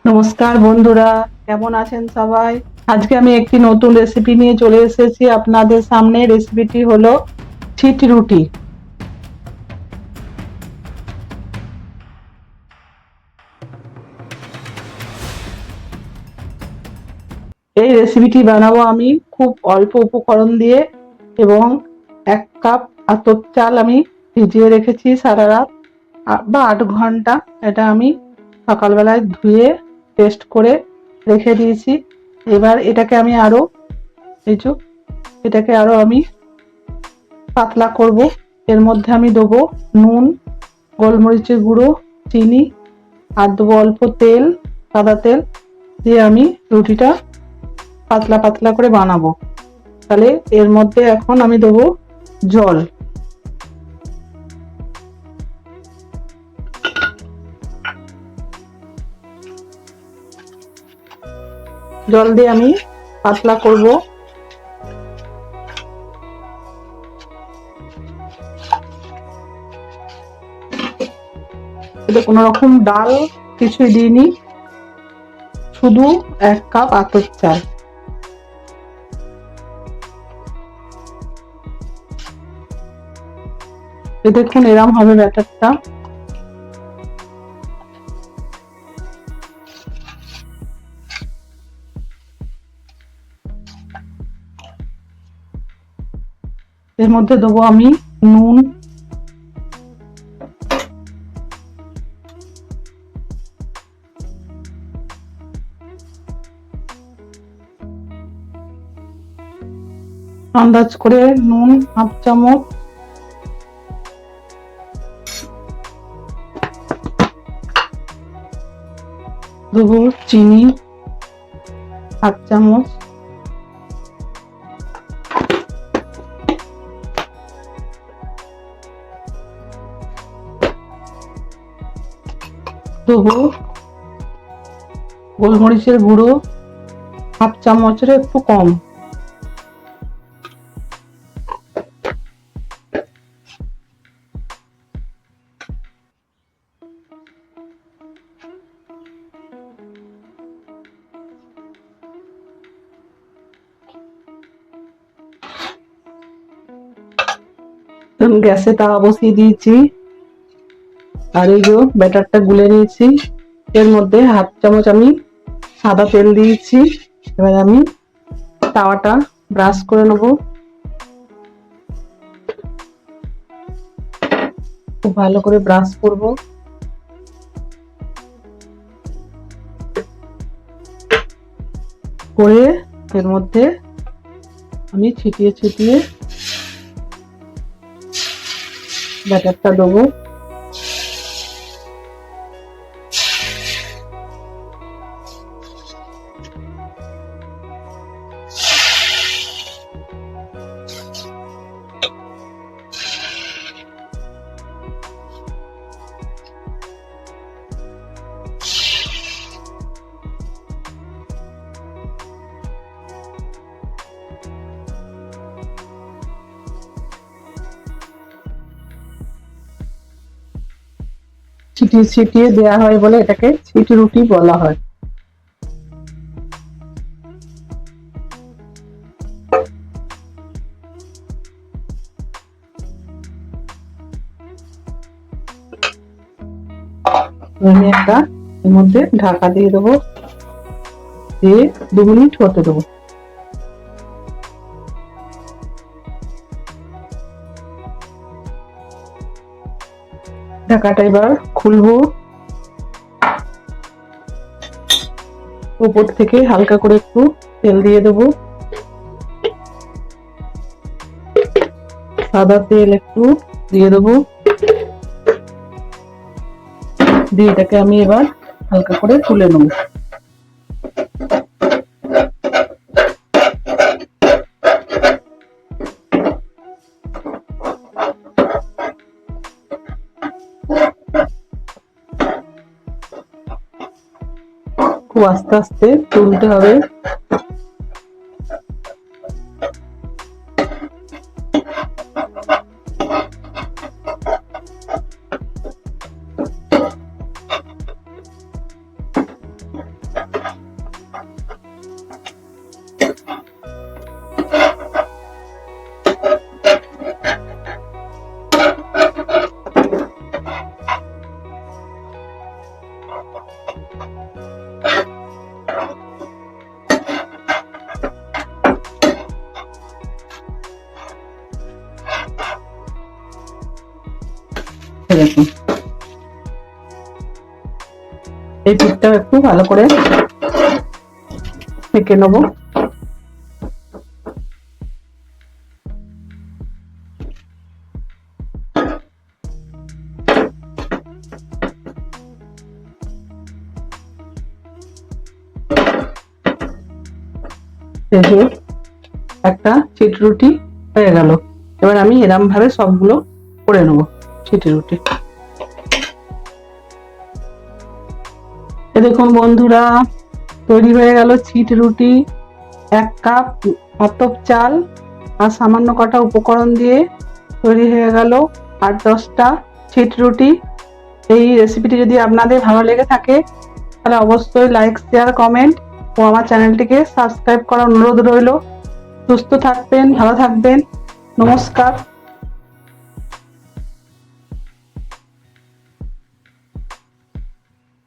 নমস্কার বন্ধুরা, কেমন আছেন সবাই? আজকে আমি একটি নতুন রেসিপি নিয়ে চলে এসেছি আপনাদের সামনে। রেসিপিটি হলো ছিট রুটি। এই রেসিপিটি বানাবো আমি খুব অল্প উপকরণ দিয়ে, এবং 1 কাপ আতপ চাল আমি ভিজিয়ে রেখেছি সারা রাত বা 8 ঘন্টা। এটা আমি সকালবেলায় ধুয়ে পেস্ট করে রেখে দিয়েছি। এবার এটাকে আমি আরো আমি পাতলা করব। এর মধ্যে আমি দেবো নুন, গোলমরিচের গুঁড়ো, চিনি, আর দেবো অল্প তেল, সাদা তেল দিয়ে আমি রুটিটা পাতলা পাতলা করে বানাবো। তাহলে এর মধ্যে এখন আমি দেবো জল। জল দিয়ে আমি পাতলা করব। এতে কোনো রকম ডাল কিছুই দিইনি, শুধু 1 কাপ আতপ চাল। দেখুন এরম হবে ব্যাটারটা। এর মধ্যে দেবো আমি নুন, আন্দাজ করে নুন 1/2 চামচ, দেবো চিনি 1/2 চামচ, দেবো গোলমরিচের গুঁড়ো 1/2 চামচের একটু কম। গ্যাসে তাওয়া বসিয়ে দিয়েছি, আর এই যে ব্যাটারটা গুলে নিয়েছি। এর মধ্যে 1/2 চামচ আমি সাদা তেল দিয়েছি। এবার আমি তাওয়াটা ব্রাশ করে নেব। খুব ভালো করে ব্রাশ করব। করে এর মধ্যে আমি ছিটিয়ে ছিটিয়ে ব্যাটারটা দেবো। ছিটিয়ে ছিটিয়ে দেওয়া হয় বলে এটাকে ছিট রুটি বলা হয়। আমি একটা এর মধ্যে ঢাকা দিয়ে দেবো, দিয়ে 2 মিনিট হতে দেবো। ঢাকাটা এবার খুলবো। উপর থেকে হালকা করে একটু তেল দিয়ে দেবো, সাদা তেল একটু দিয়ে দেবো। দিয়ে এটাকে আমি এবার হালকা করে তুলে নেব। খুব আস্তে আস্তে তুলতে হবে। দেখুন এই পিঠটা একটু ভালো করে সেঁকে নেবো। একটা চিট রুটি হয়ে গেল। এবার আমি এরম ভাবে সবগুলো করে নেবো চিটি রুটি। দেখুন বন্ধুরা, তৈরি হয়ে গেল চিট রুটি। 1 কাপ আতপ চাল আর সামান্য কটা উপকরণ দিয়ে তৈরি হয়ে গেল 8-10টা চিট রুটি। এই রেসিপিটি যদি আপনাদের ভালো লেগে থাকে তাহলে অবশ্যই লাইক, শেয়ার, কমেন্ট ও আমার চ্যানেলটিকে সাবস্ক্রাইব করার অনুরোধ রইল। সুস্থ থাকবেন, ভালো থাকবেন। নমস্কার।